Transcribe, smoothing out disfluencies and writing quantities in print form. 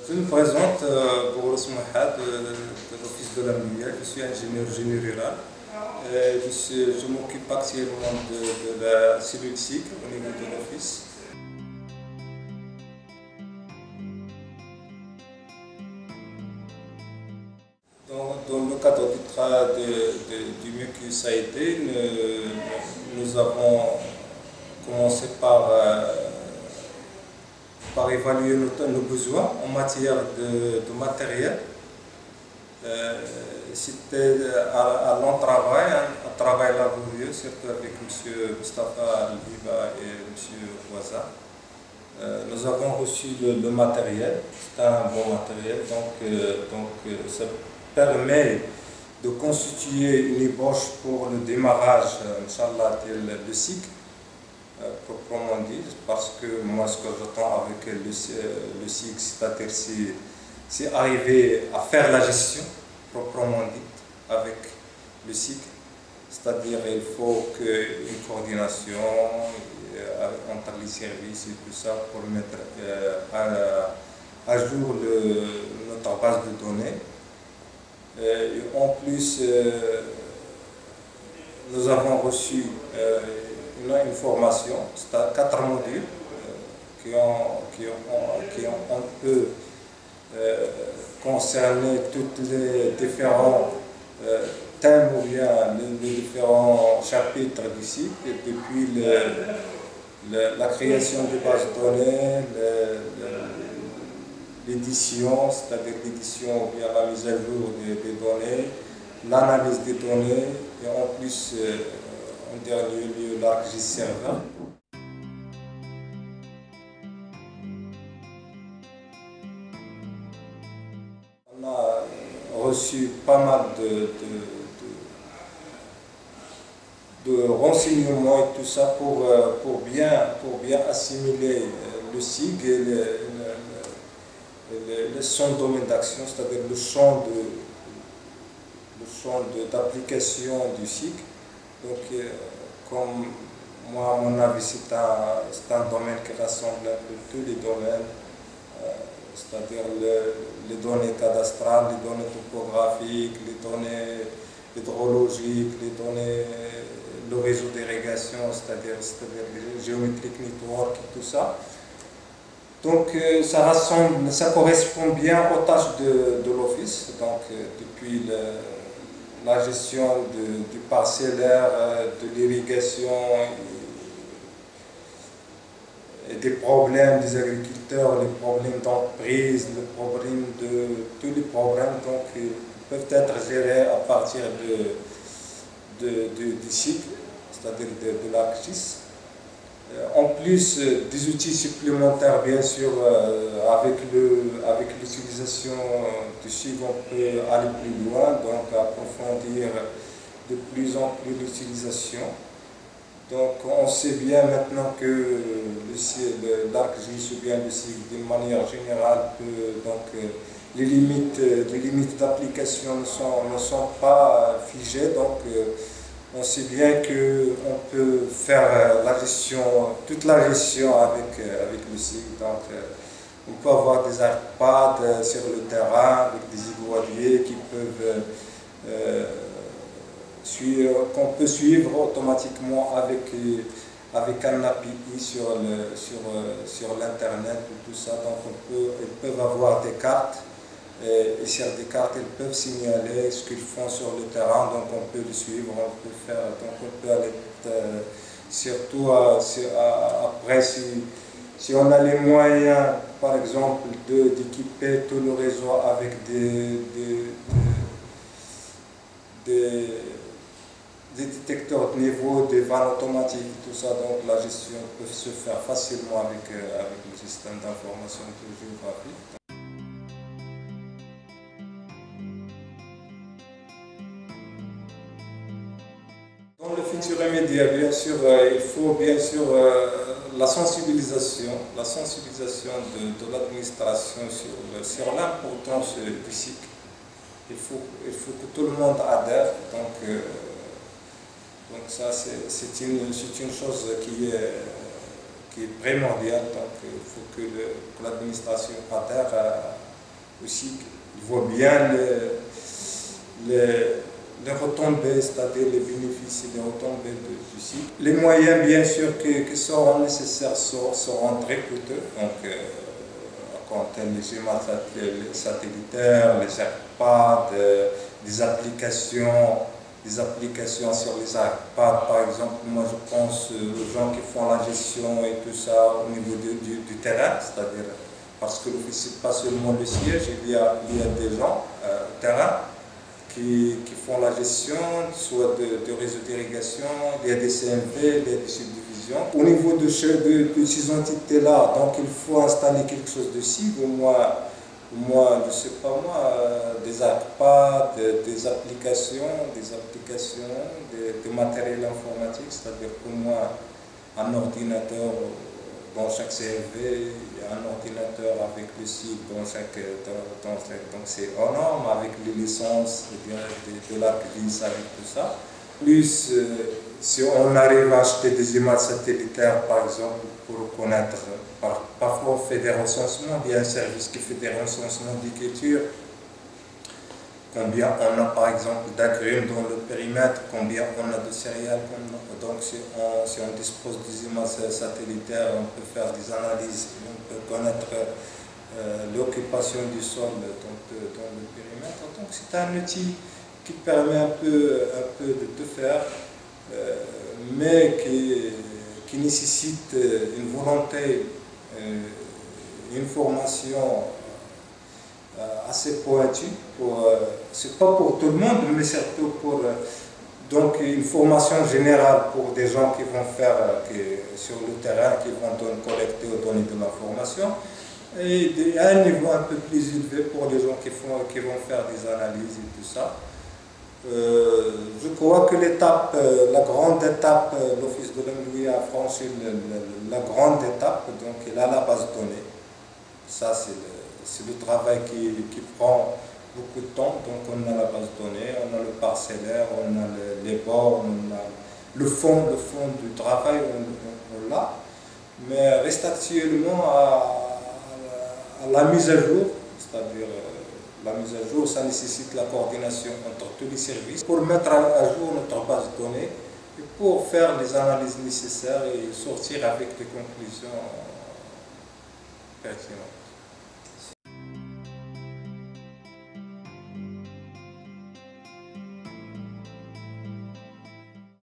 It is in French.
Je me présente pour Mouhad de l'Office de la Minière. Je suis ingénieur génie rural. Je m'occupe actuellement de la cellule cycle au niveau de l'Office. Dans le cadre du MUCUS a été, nous avons commencé par évaluer nos besoins en matière de matériel. C'était un long travail, un travail laborieux, surtout avec M. Mustafa Albiba et M. Waza. Nous avons reçu le matériel, c'est un bon matériel, donc ça permet de constituer une ébauche pour le démarrage, Inch'Allah, le cycle, proprement dit, parce que moi ce que j'attends avec le cycle, c'est-à-dire c'est arriver à faire la gestion, proprement dite, avec le cycle, c'est-à-dire il faut une coordination entre les services et tout ça pour mettre à jour notre base de données. Et en plus, nous avons reçu une formation, c'est 4 modules qui ont un peu concerné tous les différents thèmes ou bien les différents chapitres du site, depuis la création des bases de données, l'édition, c'est-à-dire l'édition ou bien la mise à jour des données, l'analyse des données et en plus, en dernier lieu, l'ArcGIS Server. On a reçu pas mal de renseignements et tout ça pour bien assimiler le SIG et le champ de domaine d'action, c'est-à-dire le champ d'application du SIG. Donc, comme moi, à mon avis, c'est un domaine qui rassemble un peu tous les domaines, c'est-à-dire les données cadastrales, les données topographiques, les données hydrologiques, les données, le réseau d'irrigation, c'est-à-dire géométrique, network et tout ça. Donc ça correspond bien aux tâches de l'Office, donc depuis la gestion du parcellaire, de l'irrigation et des problèmes des agriculteurs, les problèmes d'emprise, les problèmes tous les problèmes peuvent être gérés à partir du cycle, c'est-à-dire de l'ArcGIS. En plus des outils supplémentaires, bien sûr, avec l'utilisation du SIG, on peut aller plus loin, donc approfondir de plus en plus l'utilisation. Donc on sait bien maintenant que l'ArcGIS ou bien le SIG, d'une manière générale, les limites d'application ne sont pas figées. Donc, on sait bien qu'on peut faire toute la gestion avec le SIG. Donc, on peut avoir des iPads sur le terrain avec des igualiers qu'on peut suivre automatiquement avec un API sur l'internet et tout ça. Donc, ils peuvent avoir des cartes. Et sur des cartes, ils peuvent signaler ce qu'ils font sur le terrain, donc on peut le suivre, donc on peut aller surtout après si on a les moyens, par exemple, d'équiper tout le réseau avec des détecteurs de niveau, des vannes automatiques, tout ça, donc la gestion peut se faire facilement avec le système d'information géographique. Dans le futur immédiat, bien sûr, il faut bien sûr la sensibilisation de l'administration sur l'importance du cycle. Il faut que tout le monde adhère. Donc ça, c'est une chose qui est primordiale. Donc il faut que l'administration adhère aussi, il voit bien les retombées, c'est-à-dire les bénéfices et les retombées du site. Les moyens, bien sûr, qui seront nécessaires seront très coûteux. Donc, quand les images satellitaires, les AirPads, des applications sur les iPads, par exemple. Moi, je pense aux gens qui font la gestion et tout ça au niveau du terrain, c'est-à-dire parce que l'office, ce n'est pas seulement le siège, il y a des gens au terrain qui font la gestion, soit de réseaux d'irrigation, il y a des CMP, il y a des subdivisions. Au niveau de ces entités-là, donc il faut installer quelque chose de cible, moi, je ne sais pas moi, des iPads, des applications, des matériels informatiques, c'est-à-dire pour moi, un ordinateur dans chaque CRV, il y a un ordinateur avec le site dans chaque donc c'est hors norme, avec les licences de la police, avec tout ça. Plus, si on arrive à acheter des images satellitaires, par exemple, pour connaître, parfois on fait des recensements, il y a un service qui fait des recensements d'écriture, combien on a par exemple d'agrumes dans le périmètre, combien on a de céréales, donc si on dispose des images satellitaires, on peut faire des analyses, on peut connaître l'occupation du sol dans le périmètre. Donc c'est un outil qui permet un peu de tout faire, mais qui nécessite une volonté, une formation assez pointue. C'est pas pour tout le monde, mais surtout pour donc une formation générale pour des gens qui vont faire sur le terrain, qui vont collecter ou donner de l'information, et à un niveau un peu plus élevé pour les gens qui vont faire des analyses et tout ça. Je crois que la grande étape, l'Office de l'Anguille a franchi la grande étape, donc il a la base de données. Ça, c'est le travail qui prend beaucoup de temps. Donc on a la base de données, on a le parcellaire, on a les bords, on a le fond du travail, on l'a. Mais reste actuellement à la mise à jour, c'est-à-dire la mise à jour, ça nécessite la coordination entre tous les services pour mettre à jour notre base de données et pour faire les analyses nécessaires et sortir avec des conclusions pertinentes.